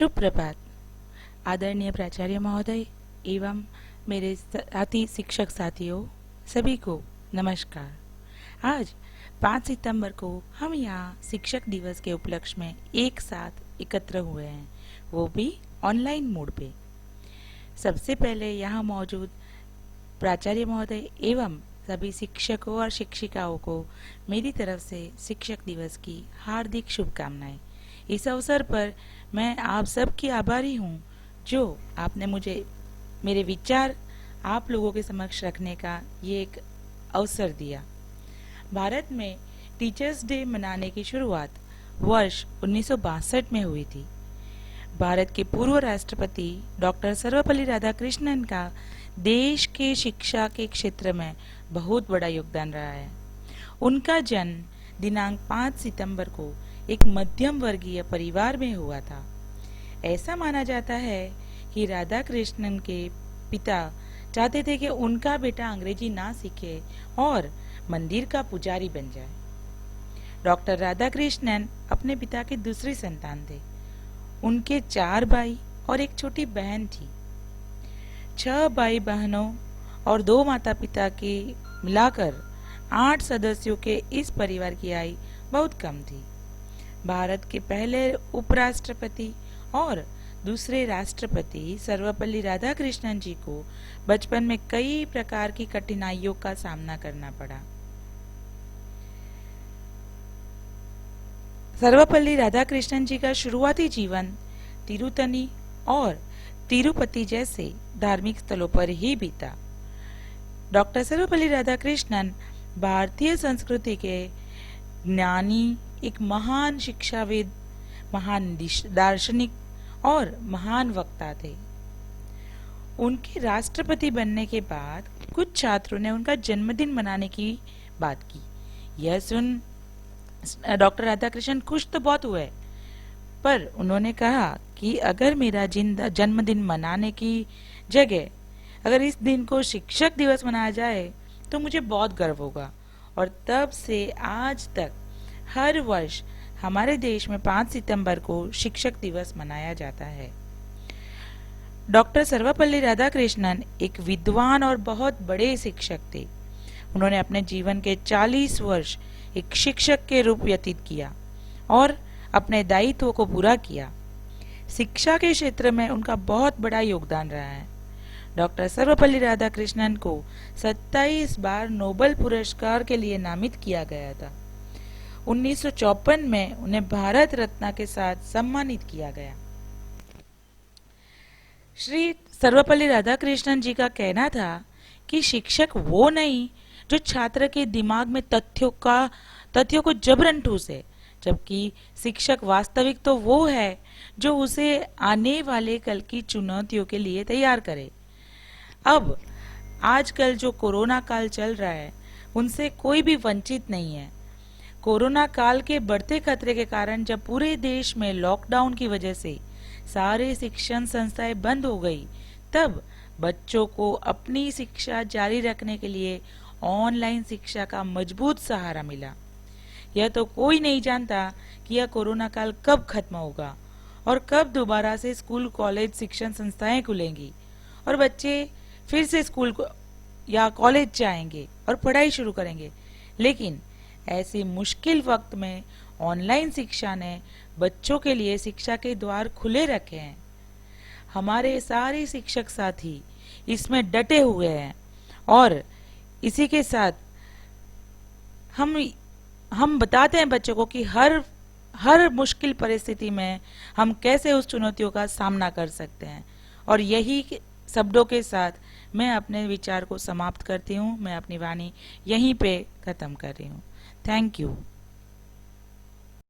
सुप्रभात। आदरणीय प्राचार्य महोदय एवं मेरे साथी शिक्षक साथियों, सभी को नमस्कार। आज 5 सितंबर को हम यहाँ शिक्षक दिवस के उपलक्ष्य में एक साथ एकत्र हुए हैं, वो भी ऑनलाइन मोड पे। सबसे पहले यहाँ मौजूद प्राचार्य महोदय एवं सभी शिक्षकों और शिक्षिकाओं को मेरी तरफ से शिक्षक दिवस की हार्दिक शुभकामनाएं। इस अवसर पर मैं आप सबकी आभारी हूँ जो आपने मुझे मेरे विचार आप लोगों के समक्ष रखने का ये एक अवसर दिया। भारत में टीचर्स डे मनाने की शुरुआत वर्ष 1962 में हुई थी। भारत के पूर्व राष्ट्रपति डॉक्टर सर्वपल्ली राधाकृष्णन का देश के शिक्षा के क्षेत्र में बहुत बड़ा योगदान रहा है। उनका जन्म दिनांक 5 सितंबर को एक मध्यम वर्गीय परिवार में हुआ था। ऐसा माना जाता है कि राधा कृष्णन के पिता चाहते थे कि उनका बेटा अंग्रेजी ना सीखे और मंदिर का पुजारी बन जाए। डॉक्टर राधा कृष्णन अपने पिता की दूसरी संतान थे। उनके 4 भाई और एक छोटी बहन थी। 6 भाई बहनों और 2 माता पिता के मिलाकर 8 सदस्यों के इस परिवार की आयु बहुत कम थी। भारत के पहले उपराष्ट्रपति और दूसरे राष्ट्रपति सर्वपल्ली राधाकृष्णन जी को बचपन में कई प्रकार की कठिनाइयों का सामना करना पड़ा। सर्वपल्ली राधाकृष्णन जी का शुरुआती जीवन तिरुतनी और तिरुपति जैसे धार्मिक स्थलों पर ही बीता। डॉक्टर सर्वपल्ली राधाकृष्णन भारतीय संस्कृति के ज्ञानी, एक महान शिक्षाविद, महान दार्शनिक और महान वक्ता थे। उनके राष्ट्रपति बनने के बाद कुछ छात्रों ने उनका जन्मदिन मनाने की बात की। यह सुन डॉक्टर राधाकृष्णन खुश तो बहुत हुए, पर उन्होंने कहा कि अगर मेरा जन्मदिन मनाने की जगह अगर इस दिन को शिक्षक दिवस मनाया जाए तो मुझे बहुत गर्व होगा। और तब से आज तक हर वर्ष हमारे देश में 5 सितंबर को शिक्षक दिवस मनाया जाता है। डॉक्टर सर्वपल्ली राधाकृष्णन एक विद्वान और बहुत बड़े शिक्षक थे। उन्होंने अपने जीवन के 40 वर्ष एक शिक्षक के रूप व्यतीत किया और अपने दायित्व को पूरा किया। शिक्षा के क्षेत्र में उनका बहुत बड़ा योगदान रहा है। डॉक्टर सर्वपल्ली राधाकृष्णन को 27 बार नोबेल पुरस्कार के लिए नामित किया गया था। 1954 में उन्हें भारत रत्न के साथ सम्मानित किया गया। श्री सर्वपल्ली राधाकृष्णन जी का कहना था कि शिक्षक वो नहीं जो छात्र के दिमाग में तथ्यों को जबरन ठूसे, जबकि शिक्षक वास्तविक तो वो है जो उसे आने वाले कल की चुनौतियों के लिए तैयार करे। अब आजकल जो कोरोना काल चल रहा है उनसे कोई भी वंचित नहीं है। कोरोना काल के बढ़ते खतरे के कारण जब पूरे देश में लॉकडाउन की वजह से सारे शिक्षण संस्थाएं बंद हो गई, तब बच्चों को अपनी शिक्षा जारी रखने के लिए ऑनलाइन शिक्षा का मजबूत सहारा मिला। यह तो कोई नहीं जानता कि यह कोरोना काल कब खत्म होगा और कब दोबारा से स्कूल, कॉलेज, शिक्षण संस्थाएं खुलेंगी और बच्चे फिर से स्कूल या कॉलेज जाएंगे और पढ़ाई शुरू करेंगे। लेकिन ऐसे मुश्किल वक्त में ऑनलाइन शिक्षा ने बच्चों के लिए शिक्षा के द्वार खुले रखे हैं। हमारे सारे शिक्षक साथी इसमें डटे हुए हैं और इसी के साथ हम बताते हैं बच्चों को कि हर मुश्किल परिस्थिति में हम कैसे उस चुनौतियों का सामना कर सकते हैं। और यही शब्दों के साथ मैं अपने विचार को समाप्त करती हूँ। मैं अपनी वाणी यहीं पे खत्म कर रही हूँ। Thank you.